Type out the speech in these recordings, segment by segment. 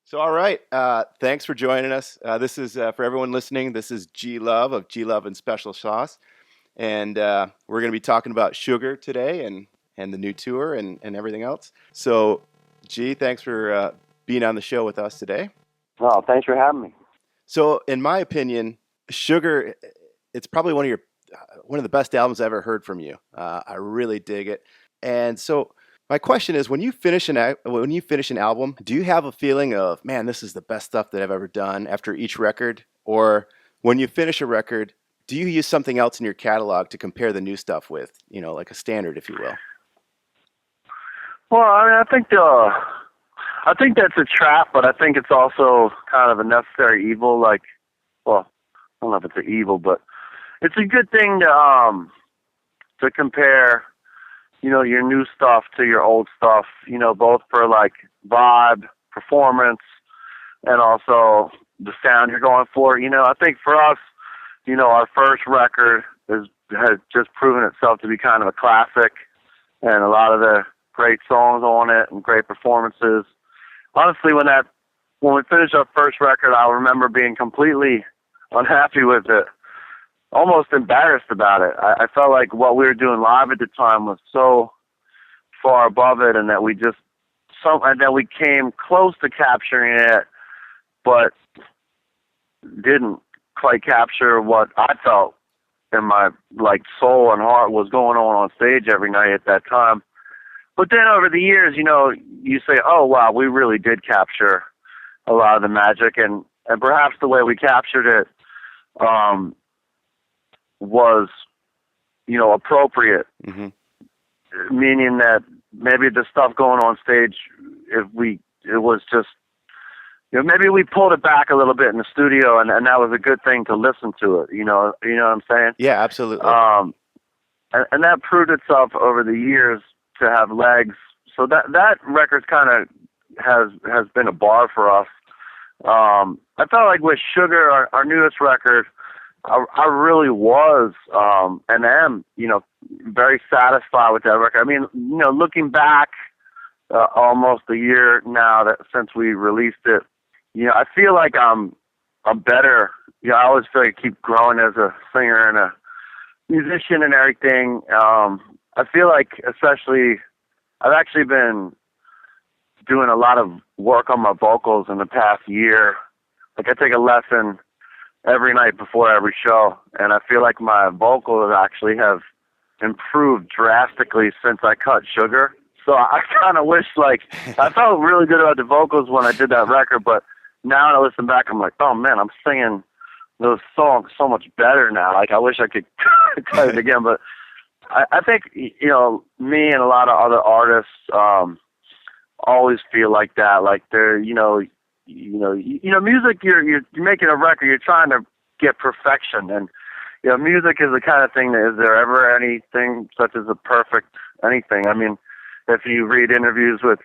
So, all right. Thanks for joining us. This is for everyone listening. This is G Love of G Love and Special Sauce, and we're going to be talking about Sugar today and the new tour and everything else. So, G, thanks for being on the show with us today. Oh, thanks for having me. So, in my opinion, Sugar, it's probably one of the best albums I ever heard from you. I really dig it, and so. My question is, when you finish an album, do you have a feeling of, man, this is the best stuff that I've ever done after each record? Or when you finish a record, do you use something else in your catalog to compare the new stuff with, like a standard, if you will? Well, I think that's a trap, but I think it's also kind of a necessary evil. Well, I don't know if it's an evil, but it's a good thing to compare, your new stuff to your old stuff. Both for like vibe, performance, and also the sound you're going for. I think for us, our first record has just proven itself to be kind of a classic, and a lot of the great songs on it and great performances. Honestly, when we finished our first record, I remember being completely unhappy with it, almost embarrassed about it. I felt like what we were doing live at the time was so far above it, and that we came close to capturing it, but didn't quite capture what I felt in my soul and heart was going on stage every night at that time. But then over the years, you say, oh wow, we really did capture a lot of the magic, and perhaps the way we captured it was, appropriate. Mm-hmm. Meaning that maybe the stuff going on stage, it was just, maybe we pulled it back a little bit in the studio, and that was a good thing to listen to it. You know what I'm saying? Yeah, absolutely. And that proved itself over the years to have legs. So that record kind of has been a bar for us. I felt like with Sugar, our newest record, I really was and am, very satisfied with that record. I mean, looking back almost a year now since we released it, I feel like I'm better. I always feel like I keep growing as a singer and a musician and everything. I feel like, especially, I've actually been doing a lot of work on my vocals in the past year. Like, I take a lesson every night before every show, and I feel like my vocals actually have improved drastically since I cut Sugar. So I kind of wish, I felt really good about the vocals when I did that record, but now when I listen back, I'm like, oh man, I'm singing those songs so much better now. Like, I wish I could cut it again, but I think, me and a lot of other artists always feel like that. Like, they're, music, you're making a record, you're trying to get perfection, and music is the kind of thing that, is there ever anything such as a perfect anything? I mean, if you read interviews with,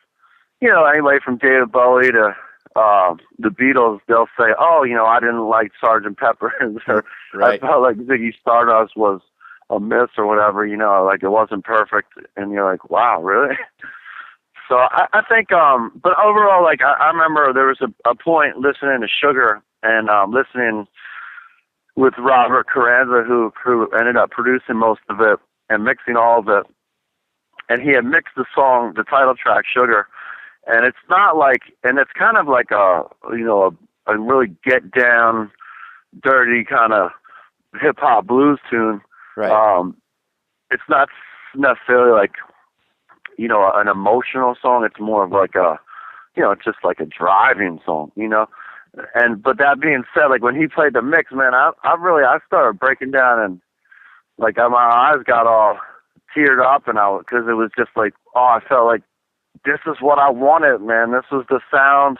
anybody from David Bowie to the Beatles, they'll say, oh, I didn't like Sgt. Pepper's, or Right. I felt like Ziggy Stardust was a miss or whatever, like it wasn't perfect, and you're like, wow, really? So I think, but overall, I remember there was a point listening to Sugar and listening with Robert Carranza, who ended up producing most of it and mixing all of it. And he had mixed the song, the title track, Sugar. And it's it's kind of like a really get down, dirty kind of hip hop blues tune. Right. It's not necessarily like, an emotional song. It's more of like just like a driving song, but that being said, like when he played the mix, man, I started breaking down, and my eyes got all teared up, and because it was just like, oh, I felt like this is what I wanted, man. This was the sound.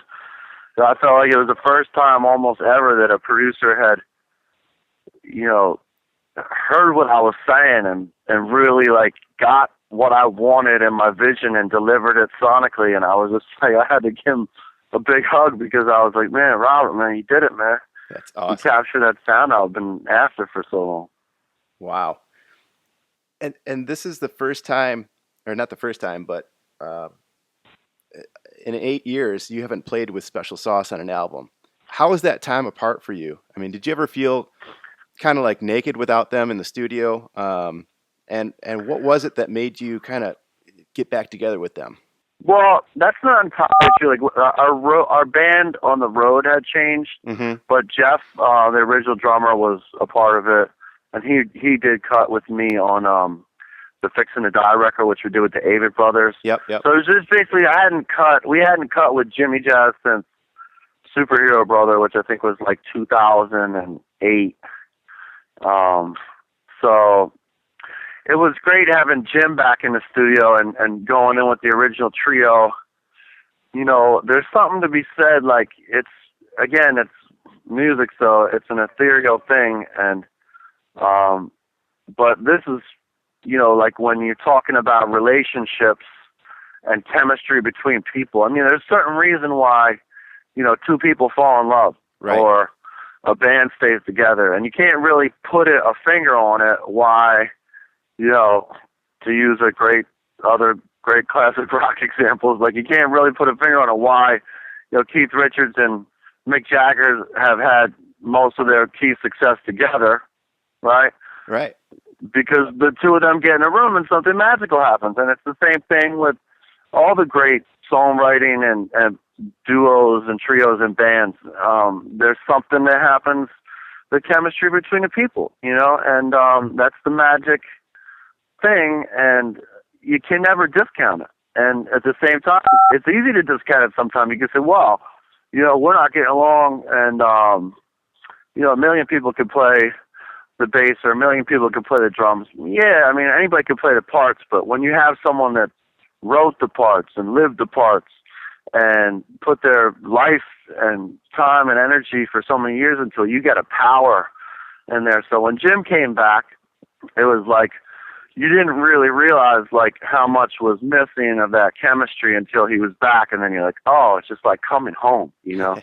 I felt like it was the first time almost ever that a producer had, heard what I was saying and really got what I wanted in my vision and delivered it sonically. And I was just like, I had to give him a big hug, because I was like, man, Robert, man, you did it, man. That's awesome. You captured that sound I've been after for so long. Wow. And this is the first time, or not the first time, but in 8 years, you haven't played with Special Sauce on an album. How was that time apart for you? I mean, did you ever feel kind of like naked without them in the studio? And what was it that made you kind of get back together with them? Well, that's not entirely true. Like our band on the road had changed, but Jeff, the original drummer, was a part of it, and he did cut with me on the Fixin' to Die record, which we did with the Avett Brothers. Yep. So it was just basically we hadn't cut with Jimmy Jazz since Superhero Brother, which I think was like 2008. So it was great having Jim back in the studio and going in with the original trio. You know, there's something to be said, like it's music, so it's an ethereal thing, and but this is, you know, like when you're talking about relationships and chemistry between people. I mean, there's a certain reason why, you know, two people fall in love, right, or a band stays together, and you can't really put a finger on it why, you know, to use other great classic rock examples, like you can't really put a finger on it why, you know, Keith Richards and Mick Jagger have had most of their key success together, right? Right. Because the two of them get in a room and something magical happens. And it's the same thing with all the great songwriting and duos and trios and bands. There's something that happens, the chemistry between the people, you know, and that's the magic thing, and you can never discount it. And at the same time, it's easy to discount it sometimes. You can say, well, you know, we're not getting along, and, you know, a million people could play the bass, or a million people could play the drums. Yeah, I mean, anybody could play the parts, but when you have someone that wrote the parts and lived the parts and put their life and time and energy for so many years until you get a power in there. So when Jim came back, it was like you didn't really realize like how much was missing of that chemistry until he was back, and then you're like, oh, it's just like coming home, you know.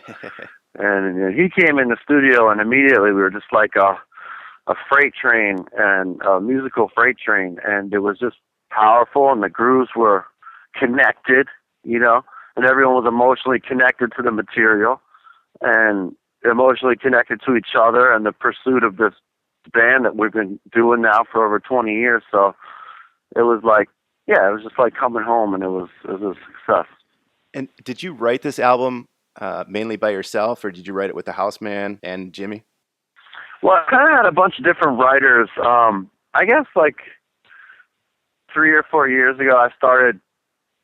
And he came in the studio, and immediately we were just like a freight train, and a musical freight train, and it was just powerful, and the grooves were connected, you know, and everyone was emotionally connected to the material and emotionally connected to each other and the pursuit of this band that we've been doing now for over 20 years. So it was like, yeah, it was just like coming home, and it was a success. And did you write this album mainly by yourself, or did you write it with the Houseman and Jimmy? Well, I kind of had a bunch of different writers. I guess like 3 or 4 years ago, I started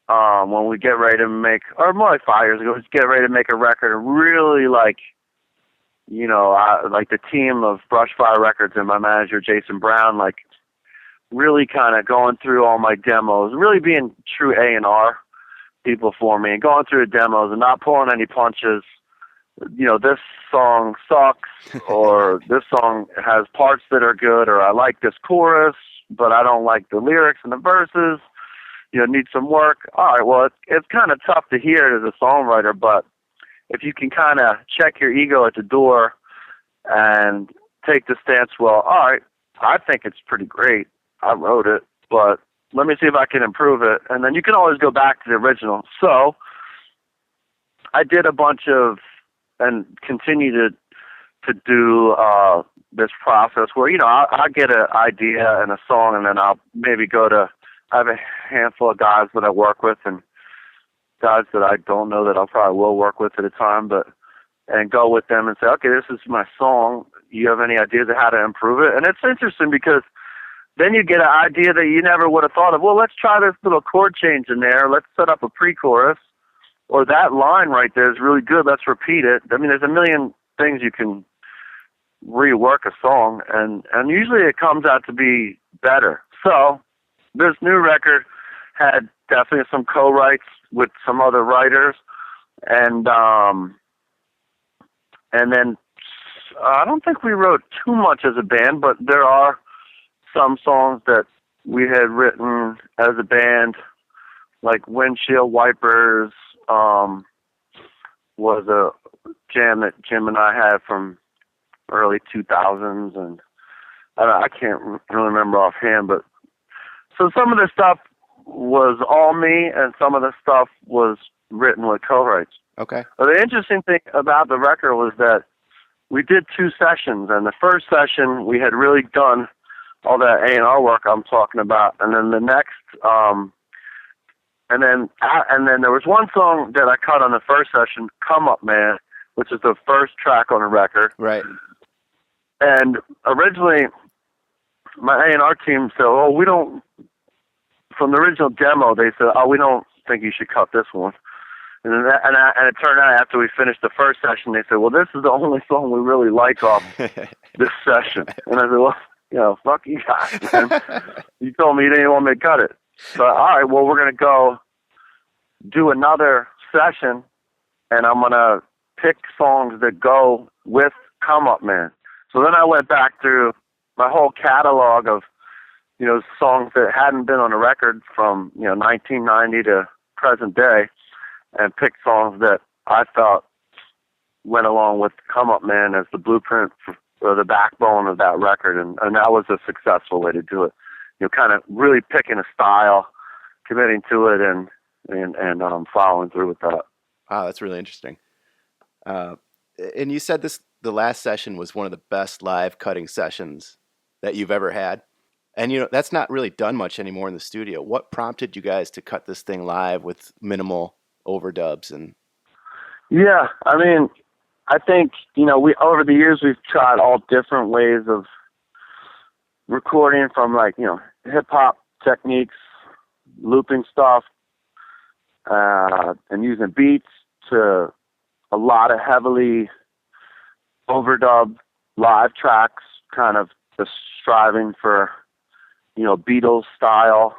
when we get ready to make, or more like 5 years ago, just get ready to make a record, and really like, you know, like the team of Brushfire Records and my manager, Jason Brown, like really kind of going through all my demos, really being true A&R people for me, and going through the demos and not pulling any punches. You know, this song sucks, or this song has parts that are good, or I like this chorus, but I don't like the lyrics and the verses. You know, need some work. All right, well, it's kind of tough to hear it as a songwriter, but if you can kind of check your ego at the door and take the stance, well, all right, I think it's pretty great. I wrote it, but let me see if I can improve it. And then you can always go back to the original. So I did a bunch of, and continue to do this process where, you know, I'll get an idea and a song, and then I'll maybe I have a handful of guys that I work with, and guys that I don't know that I probably will work with at a time, and go with them and say, okay, this is my song. You have any ideas of how to improve it? And it's interesting because then you get an idea that you never would have thought of. Well, let's try this little chord change in there. Let's set up a pre-chorus. Or that line right there is really good. Let's repeat it. I mean, there's a million things you can rework a song, and usually it comes out to be better. So this new record had definitely some co-writes with some other writers, and then I don't think we wrote too much as a band, but there are some songs that we had written as a band, like Windshield Wipers was a jam that Jim and I had from early 2000s, and I can't really remember offhand, but so some of the stuff was all me, and some of the stuff was, written with co-writes. Okay. But the interesting thing about the record was that we did 2 sessions, and the first session we had really done all that A&R work I'm talking about, and then the next, and then there was one song that I cut on the first session, "Come Up Man," which is the first track on the record. Right. And originally, my A&R team said, "Oh, we don't." From the original demo, they said, "Oh, we don't think you should cut this one." And it turned out after we finished the first session, they said, "Well, this is the only song we really like off this session." And I said, "Well, fuck you guys, man. You told me you didn't want me to cut it." So, all right, well, we're going to go do another session, and I'm going to pick songs that go with Come Up Man. So then I went back through my whole catalog of, songs that hadn't been on the record from, 1990 to present day, and picked songs that I felt went along with Come Up Man as the blueprint or the backbone of that record, and that was a successful way to do it. Kind of really picking a style, committing to it, and following through with that. Wow, that's really interesting. And you said the last session was one of the best live cutting sessions that you've ever had. And, that's not really done much anymore in the studio. What prompted you guys to cut this thing live with minimal overdubs? Yeah, I mean, I think, we over the years we've tried all different ways of recording, from hip-hop techniques, looping stuff, and using beats, to a lot of heavily overdub live tracks, kind of just striving for, Beatles style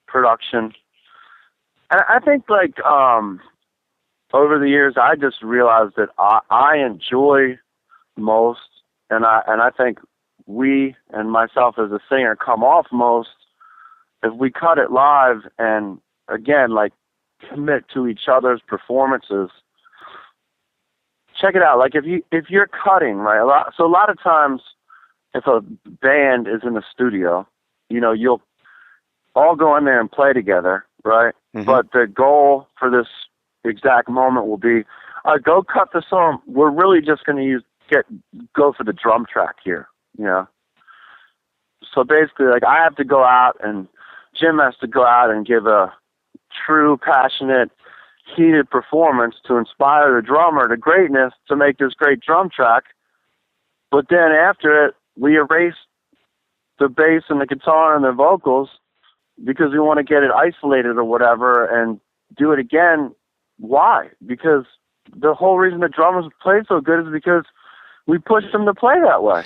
production. And I think over the years, I just realized that I enjoy most, and I think we and myself as a singer come off most if we cut it live, and again, commit to each other's performances. Check it out. If you're cutting, right, a lot of times if a band is in the studio, you'll all go in there and play together, right? Mm-hmm. But the goal for this exact moment will be, go cut the song. We're really just going to go for the drum track here, So basically, I have to go out, and Jim has to go out and give a true, passionate, heated performance to inspire the drummer to greatness to make this great drum track. But then after it, we erase the bass and the guitar and the vocals because we want to get it isolated or whatever and do it again. Why? Because the whole reason the drummers play so good is because we push them to play that way.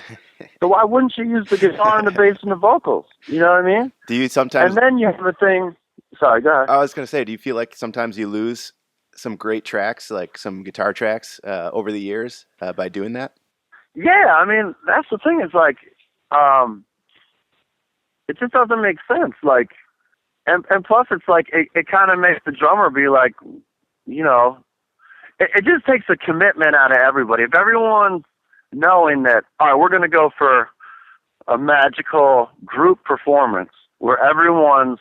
So why wouldn't you use the guitar and the bass and the vocals? You know what I mean? Do you sometimes... And then you have a thing... Sorry, go ahead. I was going to say, do you feel like sometimes you lose some great tracks, like some guitar tracks, over the years by doing that? Yeah, I mean, that's the thing. It's it just doesn't make sense. And plus it's it kind of makes the drummer be it just takes a commitment out of everybody. If everyone's knowing that, all right, we're going to go for a magical group performance where everyone's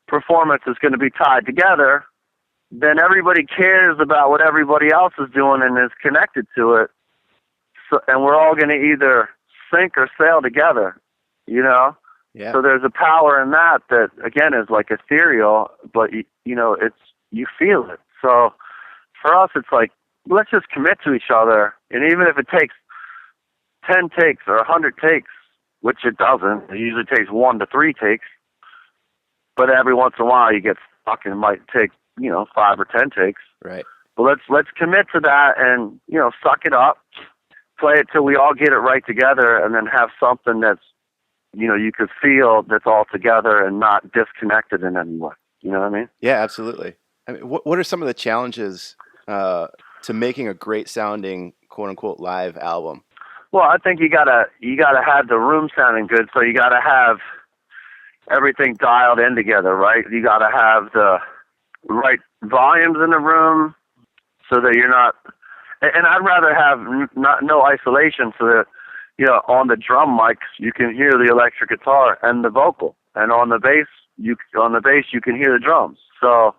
performance is going to be tied together, then everybody cares about what everybody else is doing and is connected to it. So, and we're all going to either sink or sail together, Yeah. So there's a power in that again is ethereal, but it's, you feel it. So for us, it's let's just commit to each other. And even if it takes 10 takes or 100 takes, which it doesn't, it usually takes 1 to 3 takes, but every once in a while you get stuck and it might take, 5 or 10 takes. Right. But let's commit to that and, suck it up, play it till we all get it right together, and then have something that's, you could feel that's all together and not disconnected in any way. You know what I mean? Yeah, absolutely. I mean, what are some of the challenges to making a great sounding, quote unquote, live album? Well, I think you gotta have the room sounding good. So you gotta have everything dialed in together, right? You gotta have the right volumes in the room so that you're not. And I'd rather have no isolation so that on the drum mics you can hear the electric guitar and the vocal, and on the bass you can hear the drums. So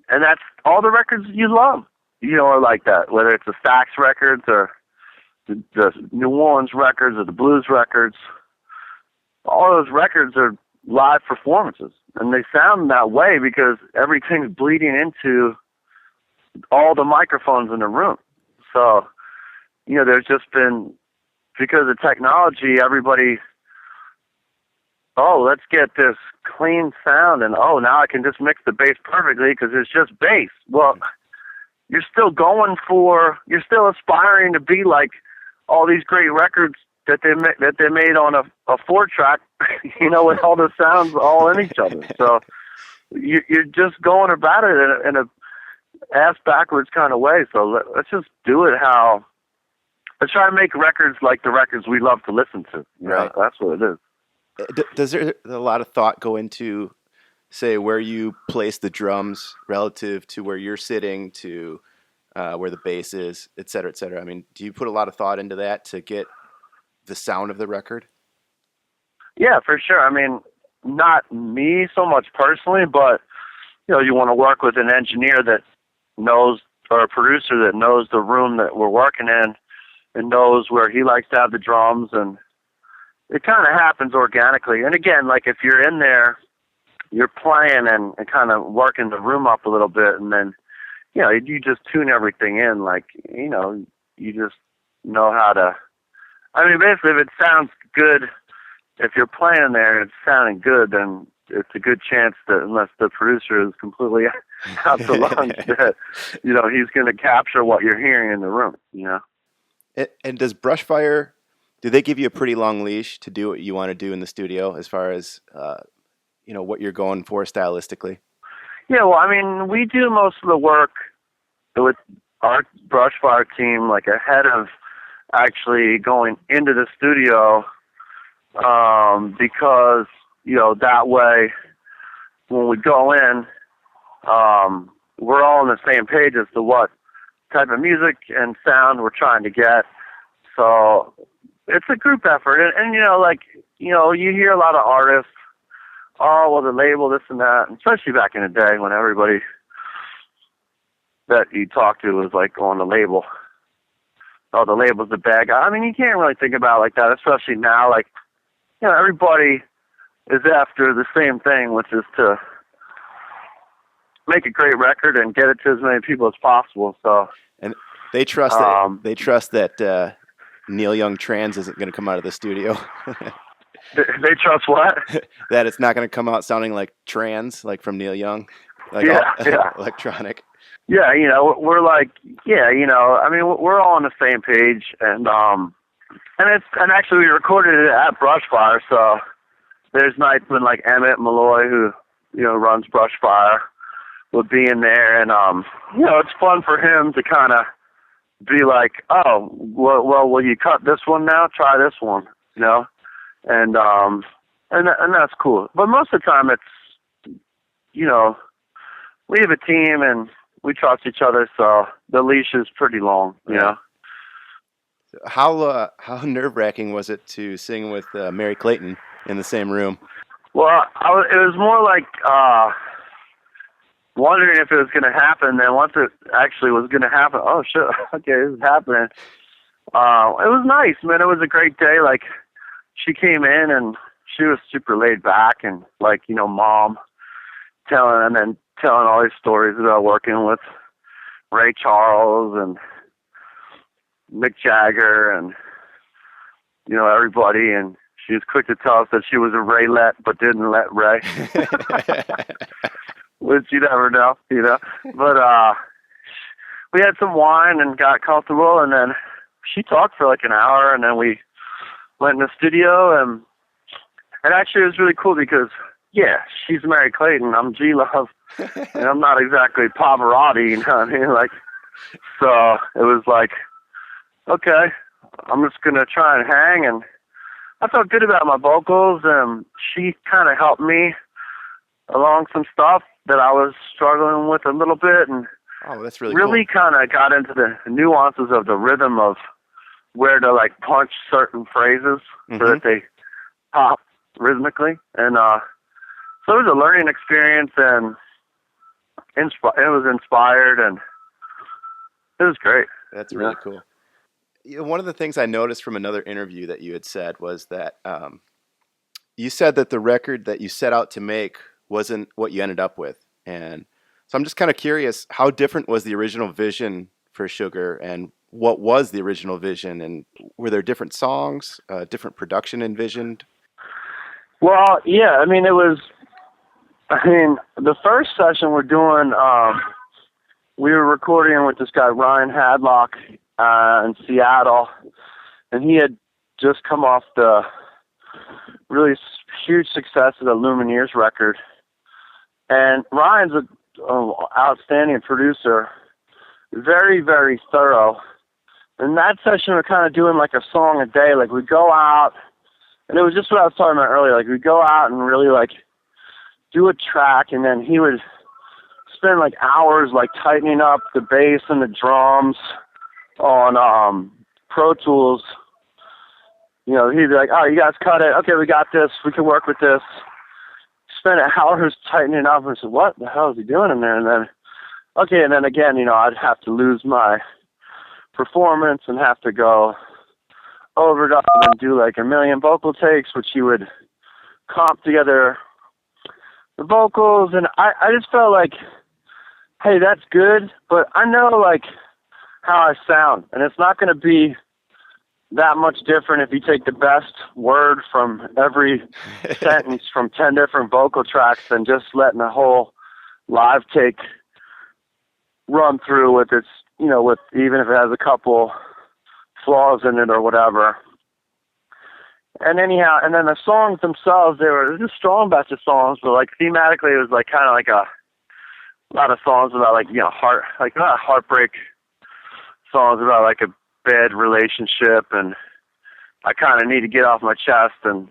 and that's all the records you love, are like that, whether it's the Stax records or the New Orleans records or the blues records. All those records are live performances, and they sound that way because everything's bleeding into all the microphones in the room. So, there's just been, because of technology, everybody, let's get this clean sound, and now I can just mix the bass perfectly because it's just bass. Well, you're still aspiring to be like all these great records that they made on a 4-track, with all the sounds all in each other. So you're just going about it in a ass backwards kind of way. So let's just do it let's try to make records like the records we love to listen to. Right. That's what it is. Does there a lot of thought go into, say, where you place the drums relative to where you're sitting, to where the bass is, et cetera, et cetera? I mean, do you put a lot of thought into that to get the sound of the record? Yeah, for sure. I mean, not me so much personally, but you want to work with an engineer that knows, or a producer that knows the room that we're working in and knows where he likes to have the drums, and it kind of happens organically. And again, like if you're in there, you're playing and kind of working the room up a little bit, and then you just tune everything in, like you just know how to. I mean, basically, if it sounds good, if you're playing there and it's sounding good, then it's a good chance that, unless the producer is completely out to lunch, that he's going to capture what you're hearing in the room. And does Brushfire, do they give you a pretty long leash to do what you want to do in the studio, as far as what you're going for stylistically? Yeah, well, I mean, we do most of the work with our Brushfire team, like ahead of actually going into the studio, because that way when we go in, we're all on the same page as to what type of music and sound we're trying to get. So it's a group effort, and you hear a lot of artists, the label, this and that, and especially back in the day when everybody that you talk to was like on the label. Oh, the label's the bad guy. I mean, you can't really think about it like that, especially now. Like, everybody is after the same thing, which is to make a great record and get it to as many people as possible. So, and they trust that Neil Young Trans isn't going to come out of the studio. They trust what? That it's not going to come out sounding like trans, like from Neil Young, like electronic. Yeah, we're like, I mean, we're all on the same page, and actually we recorded it at Brushfire, so there's nights when like Emmett Malloy, who runs Brushfire, would be in there, and it's fun for him to kind of be like, oh, well, will you cut this one now? Try this one, and that's cool. But most of the time, it's we have a team and we trust each other, so the leash is pretty long, How nerve-wracking was it to sing with Merry Clayton in the same room? Well, it was more like wondering if it was going to happen. Then once it actually was going to happen, oh shit, okay, this is happening. It was nice, man. It was a great day. Like, she came in and she was super laid back and like, mom telling all these stories about working with Ray Charles and Mick Jagger and everybody, and she was quick to tell us that she was a Raylet but didn't let Ray. Which you never know, But we had some wine and got comfortable, and then she talked for like an hour, and then we went in the studio, and actually it was really cool because, yeah, she's Merry Clayton, I'm G-Love, and I'm not exactly Pavarotti, what I mean? Like, so it was like, okay, I'm just going to try and hang, and I felt good about my vocals, and she kind of helped me along some stuff that I was struggling with a little bit, and that's really cool. Kind of got into the nuances of the rhythm of where to like punch certain phrases so that they pop rhythmically, and so it was a learning experience, and it was inspired, and it was great. That's really cool. One of the things I noticed from another interview that you had said was that you said that the record that you set out to make wasn't what you ended up with. And so I'm just kind of curious, how different was the original vision for Sugar, and what was the original vision? And were there different songs, different production envisioned? Well, yeah, I mean, the first session we're doing, we were recording with this guy, Ryan Hadlock, in Seattle, and he had just come off the really huge success of the Lumineers record. And Ryan's an outstanding producer, very, very thorough. In that session, we're kind of doing like a song a day. Like, we'd go out, and it was just what I was talking about earlier. Like, we'd go out and really, like, do a track, and then he would spend, like, hours, like, tightening up the bass and the drums on Pro Tools. You know, he'd be like, oh, you guys cut it. Okay, we got this. We can work with this. Spent hours tightening up, and I said, what the hell is he doing in there? And then, okay, and then again, you know, I'd have to lose my performance and have to go overdub and do like a million vocal takes, which he would comp together the vocals. And I just felt like, hey, that's good, but I know like how I sound, and it's not going to be that much different if you take the best word from every sentence from 10 different vocal tracks than just letting a whole live take run through with its, you know, with even if it has a couple flaws in it or whatever. And anyhow, and then the songs themselves, they were just a strong batch of songs, but like thematically it was like kind of like a lot of songs about like, you know, not heartbreak songs about like a bad relationship, and I kind of need to get off my chest. And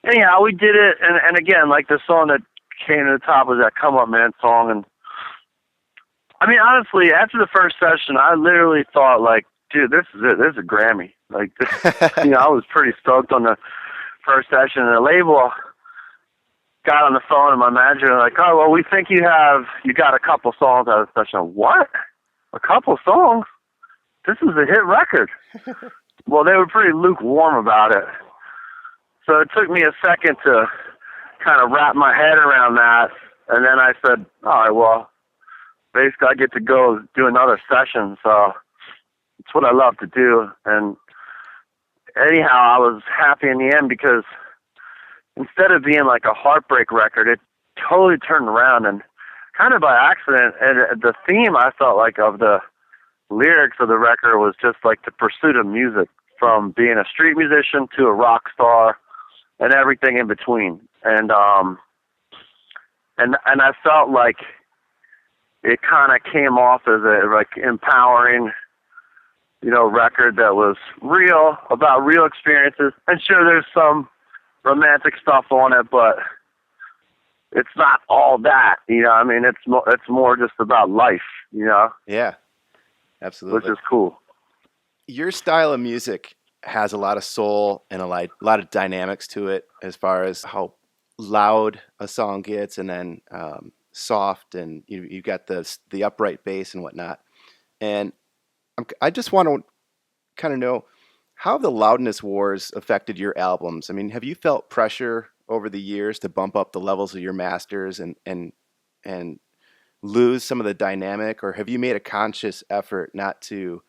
anyhow, we did it, and again, like the song that came to the top was that Come Up Man song. And I mean, honestly, after the first session, I literally thought like, dude, this is it. This is a Grammy. Like, this, you know, I was pretty stoked on the first session, and the label got on the phone and my manager like, oh, well, we think you got a couple songs out of the session. What? A couple songs? This is a hit record. Well, they were pretty lukewarm about it. So it took me a second to kind of wrap my head around that. And then I said, all right, well, basically I get to go do another session. So it's what I love to do. And anyhow, I was happy in the end because instead of being like a heartbreak record, it totally turned around, and kind of by accident. And the theme I felt like of the lyrics of the record was just like the pursuit of music, from being a street musician to a rock star and everything in between. And I felt like it kind of came off as a like empowering, you know, record that was real, about real experiences. And sure, there's some romantic stuff on it, but it's not all that, you know. I mean, it's more just about life, you know. Yeah. Absolutely. Which is cool. Your style of music has a lot of soul and a lot of dynamics to it, as far as how loud a song gets, and then soft, and you got the upright bass and whatnot. And I just want to kind of know how the Loudness Wars affected your albums. I mean, have you felt pressure over the years to bump up the levels of your masters and lose some of the dynamic, or have you made a conscious effort not to,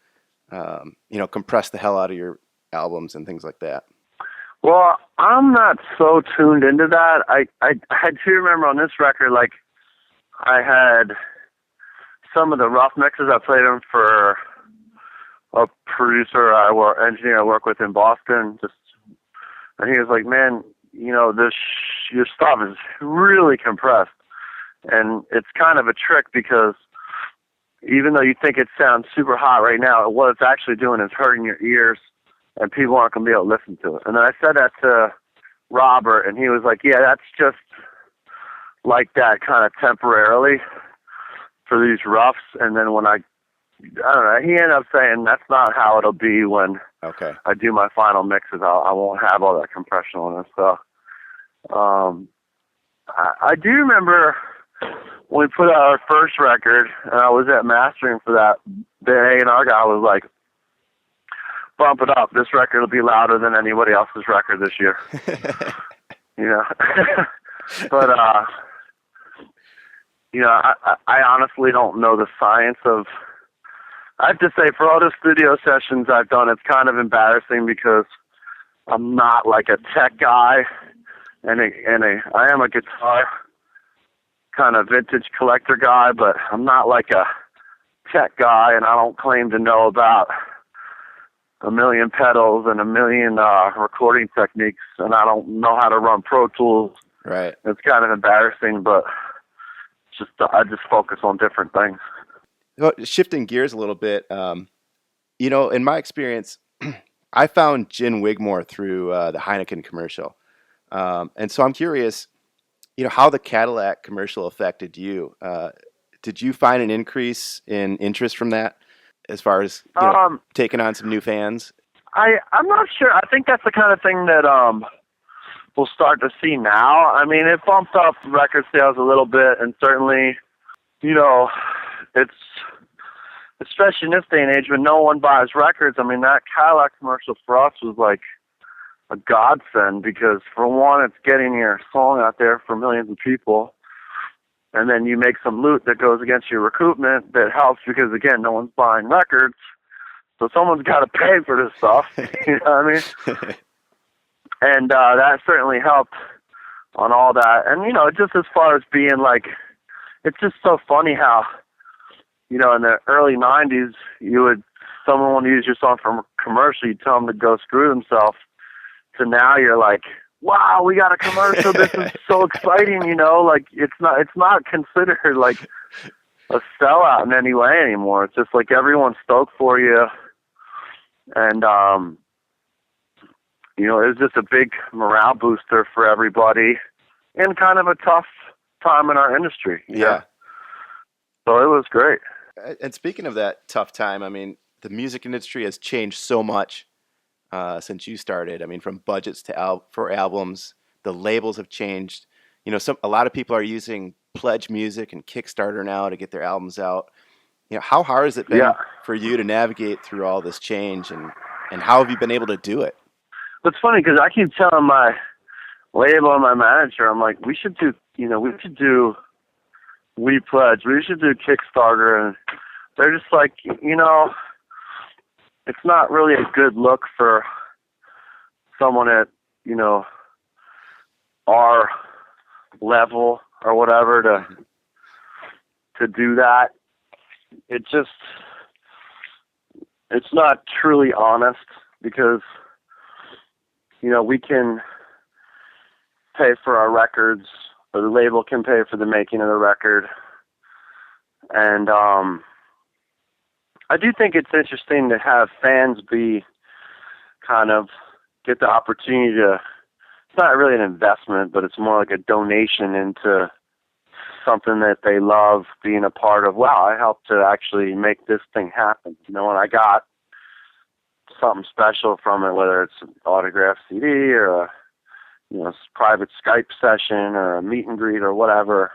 compress the hell out of your albums and things like that? Well, I'm not so tuned into that. I do remember on this record, like, I had some of the rough mixes. I played them for a engineer I work with in Boston. And he was like, man, you know, your stuff is really compressed. And it's kind of a trick, because even though you think it sounds super hot right now, what it's actually doing is hurting your ears, and people aren't going to be able to listen to it. And then I said that to Robert, and he was like, yeah, that's just like that kind of temporarily for these roughs. And then when I don't know, he ended up saying that's not how it'll be when I do my final mixes. I won't have all that compression on it. So I do remember when we put out our first record, and I was at mastering for that, the A&R guy was like, bump it up. This record will be louder than anybody else's record this year. You know? But, you know, I honestly don't know the science of, I have to say, for all the studio sessions I've done, it's kind of embarrassing because I'm not like a tech guy, and I am a guitar kind of vintage collector guy, but I'm not like a tech guy, and I don't claim to know about a million pedals and a million recording techniques, and I don't know how to run Pro Tools. Right. It's kind of embarrassing, but just I just focus on different things. Well, shifting gears a little bit, you know, in my experience, I found Gin Wigmore through the Heineken commercial. And so I'm curious, you know, how the Cadillac commercial affected you. Did you find an increase in interest from that as far as taking on some new fans? I'm not sure. I think that's the kind of thing that we'll start to see now. I mean, it bumped up record sales a little bit, and certainly, you know, it's especially in this day and age when no one buys records. I mean, that Cadillac commercial for us was like a godsend because, for one, it's getting your song out there for millions of people, and then you make some loot that goes against your recoupment that helps because, again, no one's buying records, so someone's got to pay for this stuff. You know what I mean? And that certainly helped on all that. And, you know, just as far as being like, it's just so funny how, you know, in the early 90s, someone would use your song for a commercial, you'd tell them to go screw themselves. So now you're like, wow, we got a commercial. This is so exciting, you know, like it's not considered like a sellout in any way anymore. It's just like everyone's stoked for you. And, you know, it was just a big morale booster for everybody and kind of a tough time in our industry. Yeah. Know? So it was great. And speaking of that tough time, I mean, the music industry has changed so much since you started. I mean, from budgets for albums, the labels have changed. You know, a lot of people are using Pledge Music and Kickstarter now to get their albums out. You know, how hard has it been for you to navigate through all this change, and how have you been able to do it? It's funny because I keep telling my label and my manager, I'm like, we should do We Pledge, we should do Kickstarter, and they're just like, you know, it's not really a good look for someone at, you know, our level or whatever to do that. It's not truly honest because, you know, we can pay for our records, or the label can pay for the making of the record. And I do think it's interesting to have fans get the opportunity to, it's not really an investment, but it's more like a donation into something that they love being a part of. Wow, I helped to actually make this thing happen. You know, when I got something special from it, whether it's an autographed CD or a, you know, private Skype session or a meet and greet or whatever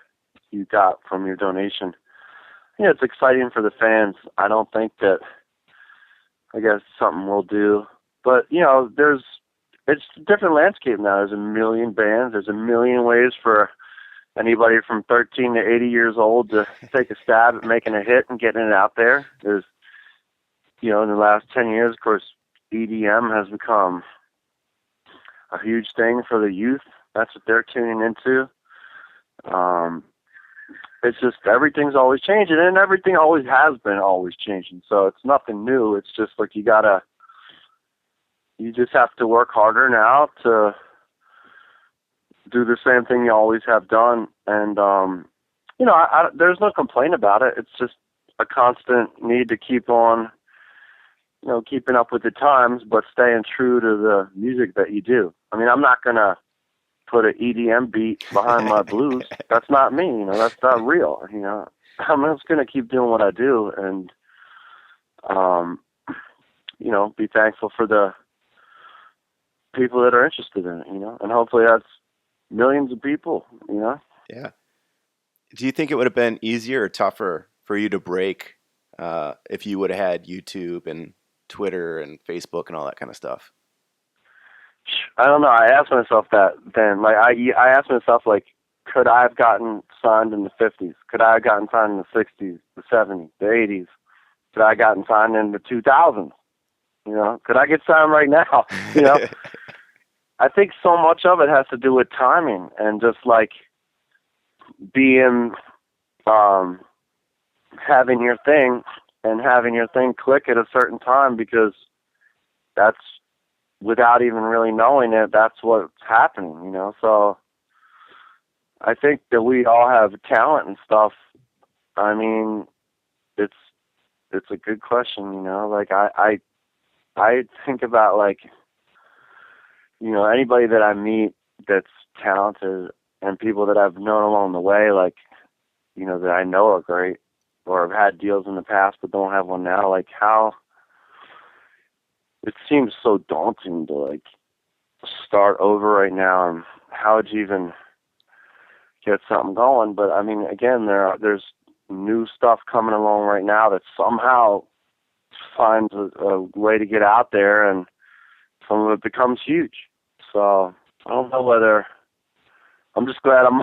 you got from your donation. Yeah, it's exciting for the fans. I don't think that, I guess, something we'll do. But, you know, it's a different landscape now. There's a million bands. There's a million ways for anybody from 13 to 80 years old to take a stab at making a hit and getting it out there. There's, you know, in the last 10 years, of course, EDM has become a huge thing for the youth. That's what they're tuning into. It's just everything's always changing, and everything always has been always changing. So it's nothing new. It's just like you just have to work harder now to do the same thing you always have done. And, you know, there's no complaint about it. It's just a constant need to keep on, you know, keeping up with the times, but staying true to the music that you do. I mean, I'm not going to put an EDM beat behind my blues. That's not me, you know, that's not real, you know. I'm just going to keep doing what I do and, you know, be thankful for the people that are interested in it, you know, and hopefully that's millions of people, you know. Yeah. Do you think it would have been easier or tougher for you to break if you would have had YouTube and Twitter and Facebook and all that kind of stuff? I don't know. I asked myself that then. Like I asked myself, like, could I have gotten signed in the 50s? Could I have gotten signed in the 60s, the 70s, the 80s? Could I have gotten signed in the 2000s? You know, could I get signed right now? You know, I think so much of it has to do with timing and just like being, having your thing and having your thing click at a certain time, because that's, without even really knowing it, that's what's happening, you know? So I think that we all have talent and stuff. I mean, it's a good question, you know? Like I think about, like, you know, anybody that I meet that's talented and people that I've known along the way, like, you know, that I know are great or have had deals in the past but don't have one now, like how it seems so daunting to like start over right now, and how would you even get something going? But I mean, again, there's new stuff coming along right now that somehow finds a way to get out there, and some of it becomes huge. So I don't know whether, I'm just glad I'm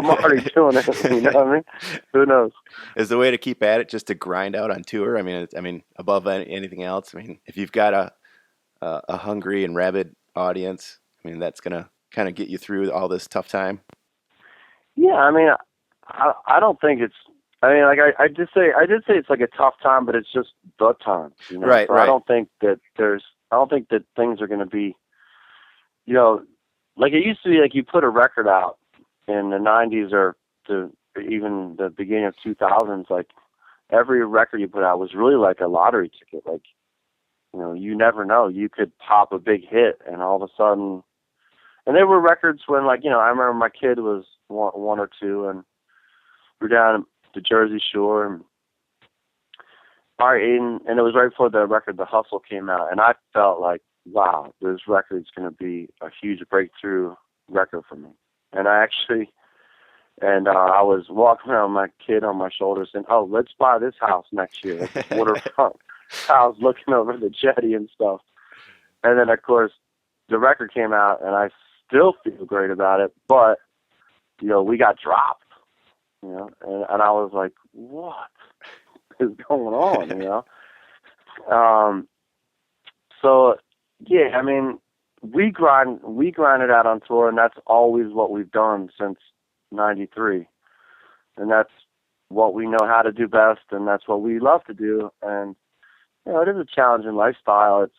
already doing it. You know what I mean? Who knows? Is the way to keep at it just to grind out on tour? I mean, above anything else. I mean, if you've got a hungry and rabid audience, I mean, that's gonna kind of get you through all this tough time. Yeah, I mean, I don't think it's. I mean, like I did say it's like a tough time, but it's just the time. You know? Right, so right. I don't think that things are going to be, you know, like it used to be. Like you put a record out in the '90s or even the beginning of 2000s. Like every record you put out was really like a lottery ticket. Like, you know, you never know. You could pop a big hit, and all of a sudden, and there were records when, like, you know, I remember my kid was one or two, and we were down at the Jersey Shore, and it was right before the record The Hustle came out, and I felt like, wow, this record's going to be a huge breakthrough record for me. And I was walking around with my kid on my shoulder saying, oh, let's buy this house next year, like this waterfront house looking over the jetty and stuff. And then, of course, the record came out, and I still feel great about it, but, you know, we got dropped, you know, and I was like, what is going on, you know? So, yeah, I mean, we grind it out on tour, and that's always what we've done since '93, and that's what we know how to do best, and that's what we love to do. And, you know, it is a challenging lifestyle. It's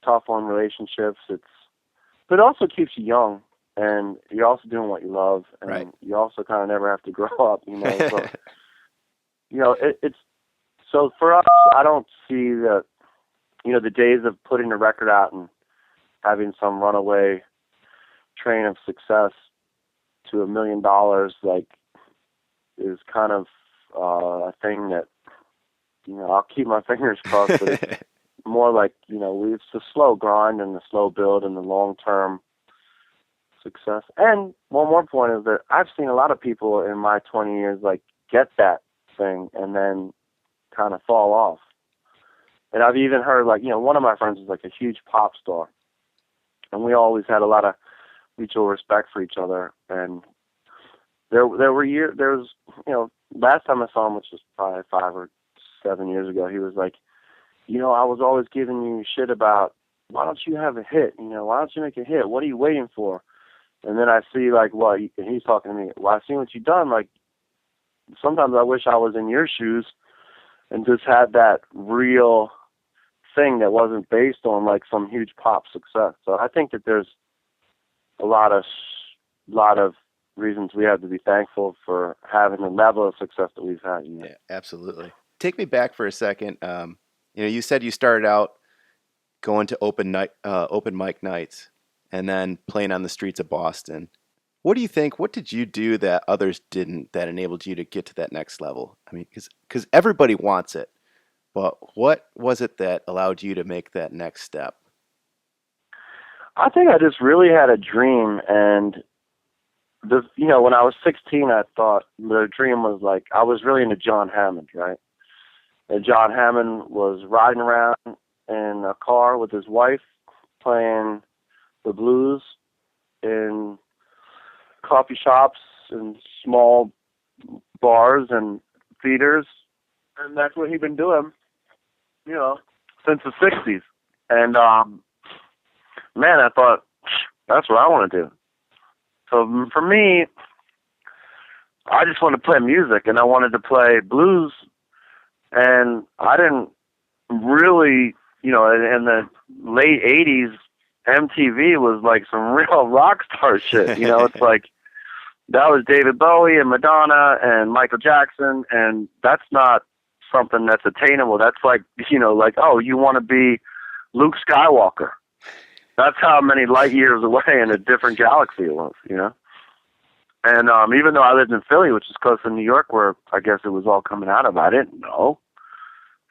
tough on relationships. But it also keeps you young, and you're also doing what you love, and right. You also kind of never have to grow up, you know. So, you know, it's so for us, I don't see the, you know, the days of putting a record out and having some runaway train of success to $1 million, like, is kind of a thing that, you know, I'll keep my fingers crossed, but it's more like, you know, it's the slow grind and the slow build and the long-term success. And one more point is that I've seen a lot of people in my 20 years, like, get that thing and then kind of fall off. And I've even heard, like, you know, one of my friends is like a huge pop star, and we always had a lot of mutual respect for each other. And there was, you know, last time I saw him, which was probably 5 or 7 years ago, he was like, you know, I was always giving you shit about, why don't you have a hit? You know, why don't you make a hit? What are you waiting for? And then I see, like, and he's talking to me, well, I've seen what you've done. Like, sometimes I wish I was in your shoes and just had that real thing that wasn't based on, like, some huge pop success. So I think that there's a lot of reasons we have to be thankful for having the level of success that we've had. You know? Yeah, absolutely. Take me back for a second. You know, you said you started out going to open mic nights and then playing on the streets of Boston. What do you think? What did you do that others didn't that enabled you to get to that next level? I mean, because everybody wants it, but what was it that allowed you to make that next step? I think I just really had a dream, and when I was 16, I thought the dream was like, I was really into John Hammond, right? And John Hammond was riding around in a car with his wife playing the blues in coffee shops and small bars and theaters. And that's what he'd been doing, since the 60s. And, man, I thought, that's what I want to do. So for me, I just wanted to play music, and I wanted to play blues. And I didn't really, in the late 80s, MTV was like some real rock star shit. It's like, that was David Bowie and Madonna and Michael Jackson, and that's not something that's attainable. That's like, oh, you want to be Luke Skywalker. That's how many light years away in a different galaxy it was, And even though I lived in Philly, which is close to New York, where I guess it was all coming out of, I didn't know.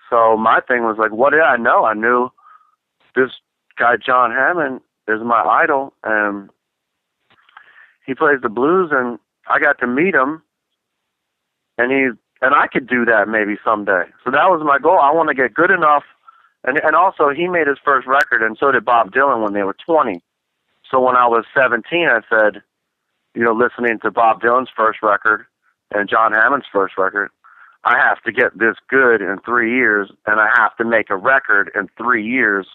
So my thing was like, what did I know? I knew this guy John Hammond is my idol, and he plays the blues, and I got to meet him, and I could do that maybe someday. So that was my goal. I want to get good enough, and also he made his first record, and so did Bob Dylan when they were 20. So when I was 17, I said, listening to Bob Dylan's first record and John Hammond's first record, I have to get this good in 3 years, and I have to make a record in 3 years.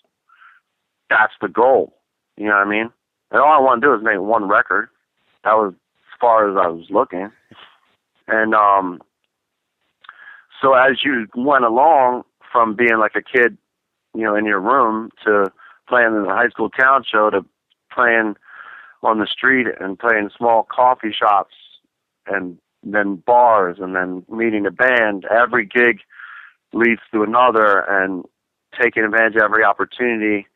That's the goal. You know what I mean? And all I want to do is make one record. That was as far as I was looking. And so as you went along from being like a kid, in your room to playing in the high school talent show to playing on the street and playing small coffee shops and then bars and then meeting a band, every gig leads to another, and taking advantage of every opportunity,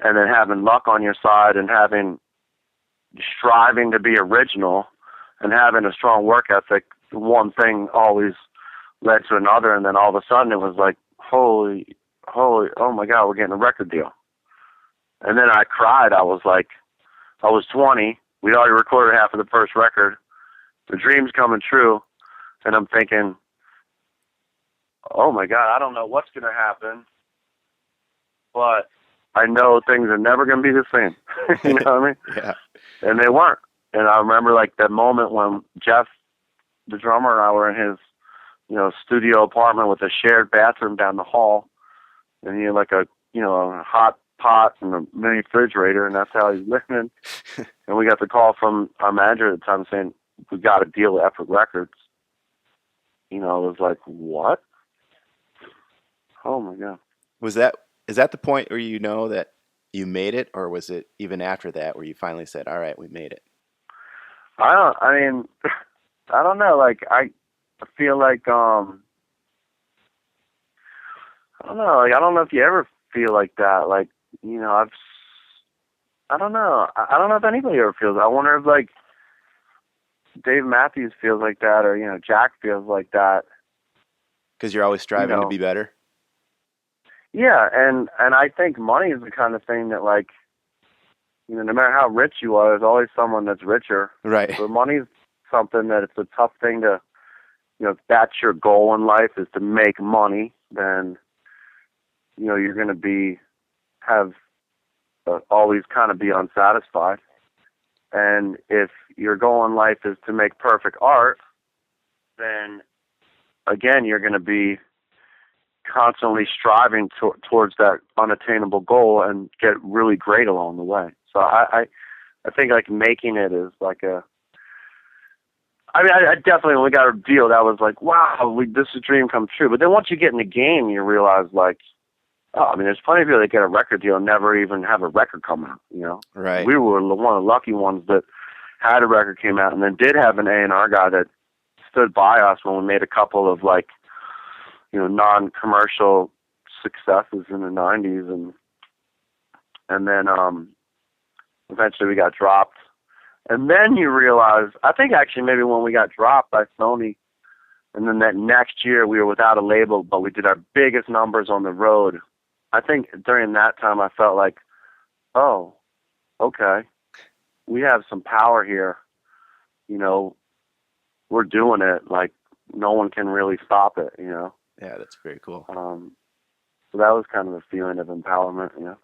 and then having luck on your side and striving to be original and having a strong work ethic. One thing always led to another, and then all of a sudden it was like, holy, oh my God, we're getting a record deal. And then I cried. I was 20. We'd already recorded half of the first record. The dream's coming true. And I'm thinking, oh my God, I don't know what's going to happen, but I know things are never going to be the same. You know what I mean? Yeah. And they weren't. And I remember that moment when Jeff, the drummer, and I were in his, studio apartment with a shared bathroom down the hall, and he had like a hot pot and a mini refrigerator, and that's how he's living. And we got the call from our manager at the time saying, we got a deal with Epic Records. It was like, what? Oh my God. Is that the point where that you made it, or was it even after that where you finally said, all right, we made it? I don't know. Like, I feel like, I don't know. Like, I don't know if you ever feel like that. Like, I don't know. I don't know if anybody ever feels that. I wonder if, like, Dave Matthews feels like that, or, Jack feels like that. Because you're always striving to be better? Yeah, and I think money is the kind of thing that, like, no matter how rich you are, there's always someone that's richer. Right. So money's something that it's a tough thing to, if that's your goal in life is to make money, then, you're going to always kind of be unsatisfied. And if your goal in life is to make perfect art, then, again, you're going to be constantly striving towards that unattainable goal and get really great along the way. So I think, like, making it is like I definitely, when we got a deal, that was like, wow, this is a dream come true. But then once you get in the game, you realize, like, there's plenty of people that get a record deal and never even have a record come out, Right. We were one of the lucky ones that had a record came out and then did have an A&R guy that stood by us when we made a couple of, like, non-commercial successes in the 90s. And then eventually we got dropped. And then you realize, I think actually maybe when we got dropped by Sony, and then that next year we were without a label, but we did our biggest numbers on the road. I think during that time I felt like, oh, okay, we have some power here. you know, we're doing it. Like, no one can really stop it, you know. Yeah, that's very cool. So that was kind of a feeling of empowerment, you know.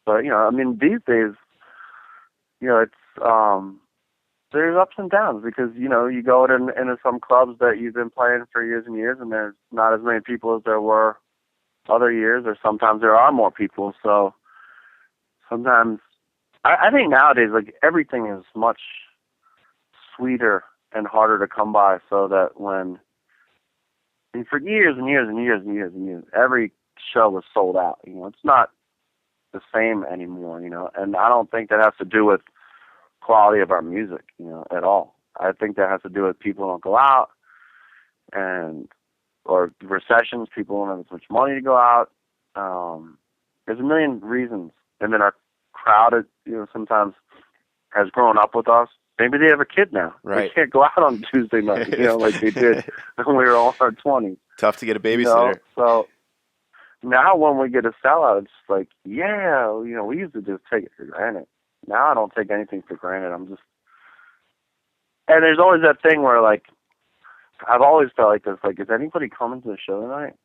But, you know, I mean, these days, you know, it's, there's ups and downs because, you know, you go into some clubs that you've been playing for years and years, and there's not as many people as there were other years, or sometimes there are more people. So sometimes, I think nowadays, like, everything is much sweeter and harder to come by, so that when, and for years and years and years and years and years, every show was sold out. You know, it's not the same anymore, you know, and I don't think that has to do with quality of our music, you know, at all. I think that has to do with people don't go out, and or recessions, people don't have as much money to go out. There's a million reasons, and then our crowd, you know, sometimes has grown up with us. Maybe they have a kid now. Right. They can't go out on Tuesday night, you know, like they did when we were all in our 20s. Tough to get a babysitter. You know? So now when we get a sellout, it's like, yeah, you know, we used to just take it for granted. Now I don't take anything for granted. I'm just, and there's always that thing where, like, I've always felt like this, like, is anybody coming to the show tonight?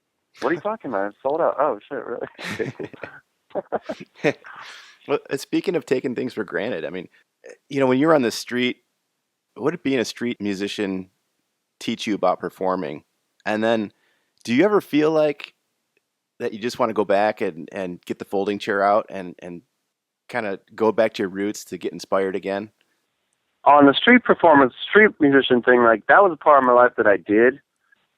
What are you talking about? It's sold out. Oh, shit, really? Well, speaking of taking things for granted, I mean, you know, when you're on the street, what did being a street musician teach you about performing? And then do you ever feel like that you just want to go back and get the folding chair out and kind of go back to your roots to get inspired again? On the street performance, street musician thing, like, that was a part of my life that I did.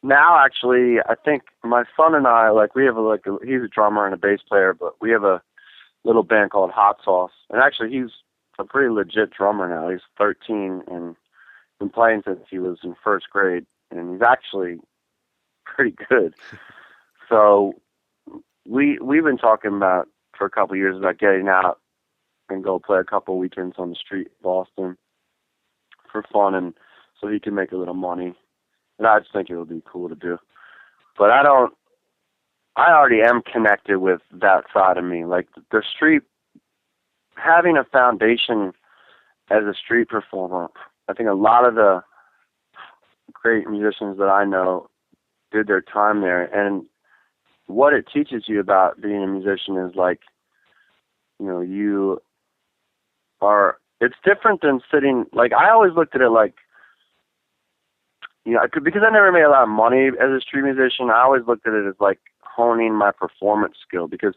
Now, actually, I think my son and I, like, we have he's a drummer and a bass player, but we have a little band called Hot Sauce. And actually, he's a pretty legit drummer now. He's 13 and been playing since he was in first grade, and he's actually pretty good. So we've been talking about for a couple of years about getting out and go play a couple weekends on the street in Boston for fun, and so he can make a little money. And I just think it would be cool to do. But I already am connected with that side of me. Like, the street, having a foundation as a street performer, I think a lot of the great musicians that I know did their time there. And what it teaches you about being a musician is, like, you know, it's different than sitting, like, I always looked at it like, you know, because I never made a lot of money as a street musician, I always looked at it as, like, honing my performance skill, because,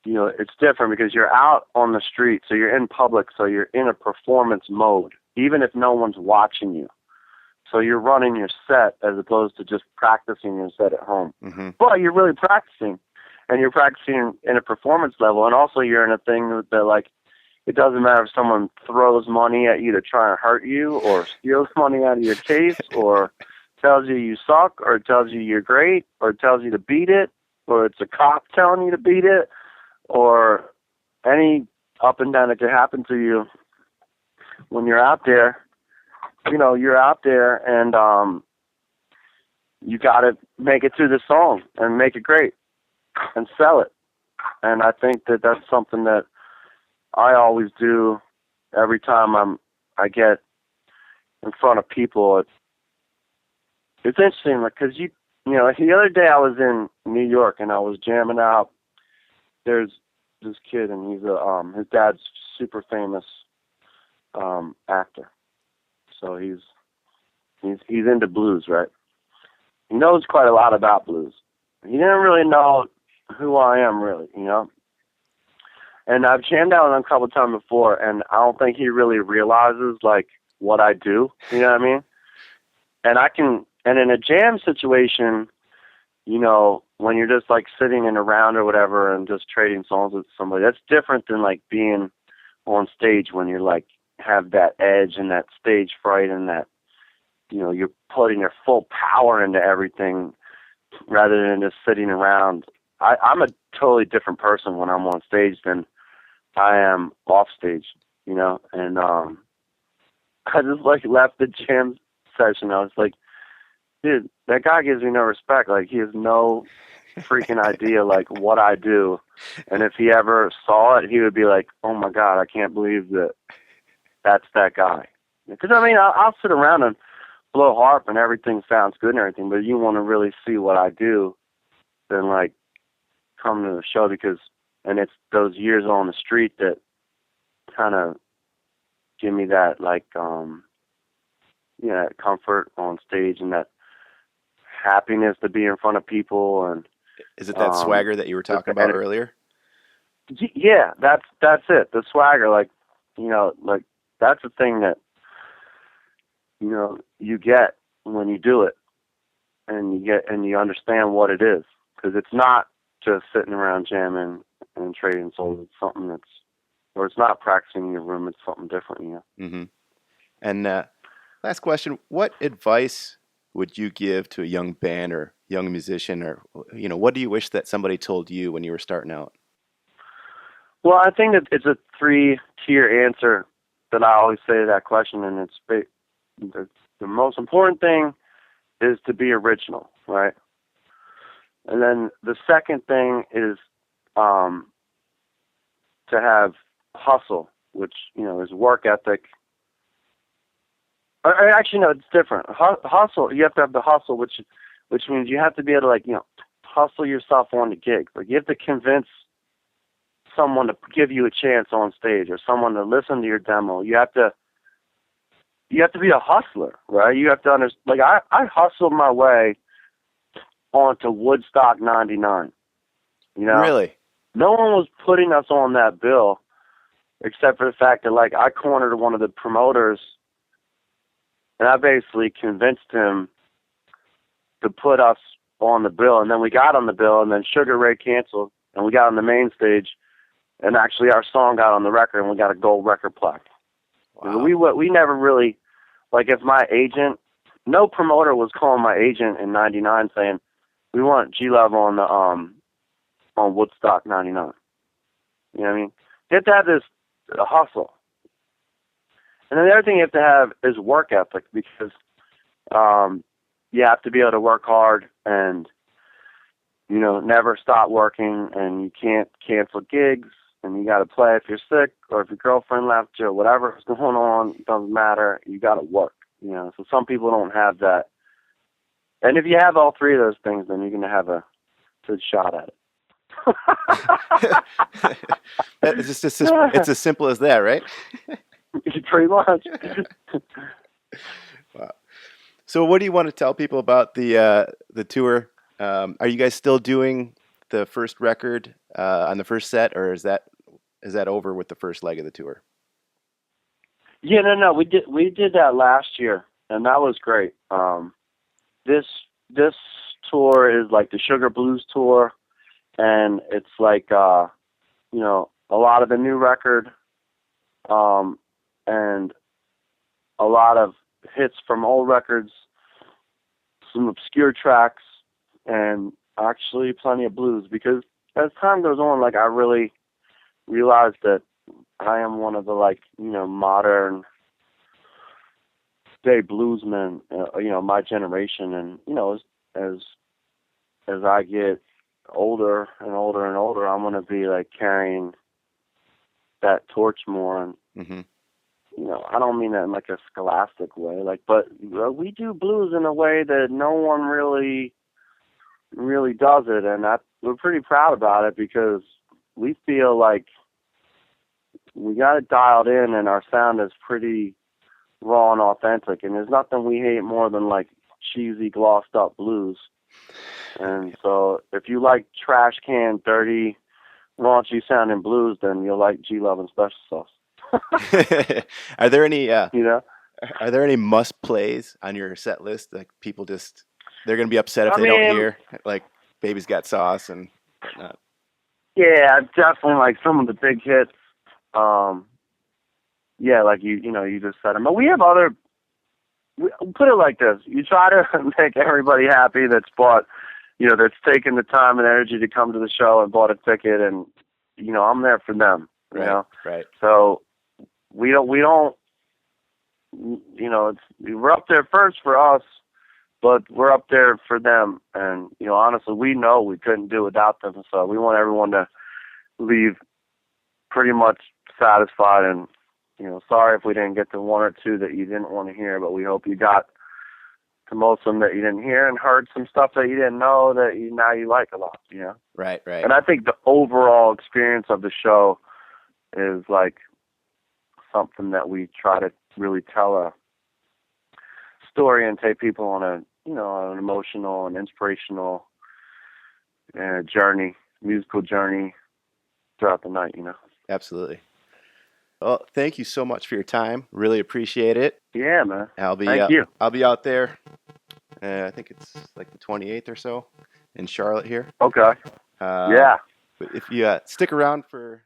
you know, it's different because you're out on the street, so you're in public, so you're in a performance mode, even if no one's watching you. So you're running your set as opposed to just practicing your set at home. Mm-hmm. But you're really practicing, and you're practicing in a performance level, and also you're in a thing that, like, it doesn't matter if someone throws money at you to try and hurt you, or steals money out of your case, or tells you suck, or tells you you're great, or tells you to beat it, or it's a cop telling you to beat it, or any up and down that can happen to you when you're out there. You know, you're out there, and you got to make it through the song and make it great and sell it. And I think that that's something that I always do every time I get in front of people. It's interesting, like, because you know, the other day I was in New York and I was jamming out. There's this kid, and he's his dad's super famous actor. So he's into blues, right? He knows quite a lot about blues. He didn't really know who I am, really, you know. And I've jammed out with him a couple of times before, and I don't think he really realizes, like, what I do. You know what I mean? And in a jam situation, you know, when you're just, like, sitting in a round or whatever and just trading songs with somebody, that's different than, like, being on stage when you're, like, have that edge and that stage fright and that, you know, you're putting your full power into everything rather than just sitting around. I'm a totally different person when I'm on stage than I am off stage, you know. And I just, like, left the jam session. I was like, dude, that guy gives me no respect. Like, he has no freaking idea, like, what I do. And if he ever saw it, he would be like, oh my God, I can't believe that that's that guy, Because I mean, I'll sit around and blow harp and everything sounds good and everything, but you want to really see what I do, then like come to the show and it's those years on the street that kind of give me that like that comfort on stage and that happiness to be in front of people. And is it that swagger that you were talking about earlier? Yeah, that's it. The swagger, like like that's the thing that you get when you do it, and you understand what it is, because it's not just sitting around jamming and trading souls. It's something it's not practicing in your room. It's something different, Mm-hmm. And last question: what advice would you give to a young band or young musician, or what do you wish that somebody told you when you were starting out? Well, I think that it's a 3-tier answer that I always say to that question, and it's the most important thing is to be original, right? And then the second thing is to have hustle, which is work ethic. Or actually, no, it's different. Hustle, you have to have the hustle, which means you have to be able to hustle yourself on the gig. Like you have to convince someone to give you a chance on stage, or someone to listen to your demo. You have to be a hustler, right? You have to understand. Like I hustled my way onto Woodstock '99. Really? No one was putting us on that bill, except for the fact that like I cornered one of the promoters, and I basically convinced him to put us on the bill. And then we got on the bill, and then Sugar Ray canceled, and we got on the main stage, and actually our song got on the record, and we got a gold record plaque. Wow. We never really, like, if my agent, no promoter was calling my agent in '99 saying, we want G-Love on Woodstock '99. You know what I mean? You have to have this hustle. And then the other thing you have to have is work ethic, because you have to be able to work hard and, never stop working, and you can't cancel gigs, and you got to play if you're sick or if your girlfriend left you or whatever's going on. It doesn't matter. You got to work, So some people don't have that. And if you have all three of those things, then you're going to have a good shot at it. It's as simple as that, right? Pretty much. Wow. So what do you want to tell people about the tour? Are you guys still doing the first record on the first set, or is that over with the first leg of the tour? Yeah, no, we did that last year, and that was great. This tour is like the Sugar Blues tour, and it's like a lot of the new record, and a lot of hits from old records, some obscure tracks, and actually plenty of blues, because as time goes on, like I really realized that I am one of the modern day bluesmen, my generation, and as I get older and older and older, I'm gonna be like carrying that torch more. And mm-hmm. I don't mean that in like a scholastic way, but we do blues in a way that no one really does it, and we're pretty proud about it, because we feel like we got it dialed in, and our sound is pretty raw and authentic, and there's nothing we hate more than like cheesy, glossed up blues. And so if you like trash can, dirty, raunchy sounding blues, then you'll like G-Love and Special Sauce. Are there any are there any must plays on your set list? Like people they're gonna be upset if they don't hear, like Baby's Got Sauce and whatnot. Yeah, definitely like some of the big hits. Yeah, like you just said them. But we have other. Put it like this: you try to make everybody happy that's bought, that's taken the time and energy to come to the show and bought a ticket, and I'm there for them. Right. So we don't. We're up there first for us, but we're up there for them. And honestly, we know we couldn't do without them. So we want everyone to leave pretty much satisfied and sorry if we didn't get to one or two that you didn't want to hear, but we hope you got to most of them that you didn't hear and heard some stuff that you didn't know that now you like a lot, Right. And I think the overall experience of the show is like something that we try to really tell a story and take people on an emotional and inspirational musical journey throughout the night, Absolutely. Well, thank you so much for your time. Really appreciate it. Yeah, man. Thank you. I'll be out there. I think it's like the 28th or so in Charlotte here. Okay. Yeah. But if you stick around for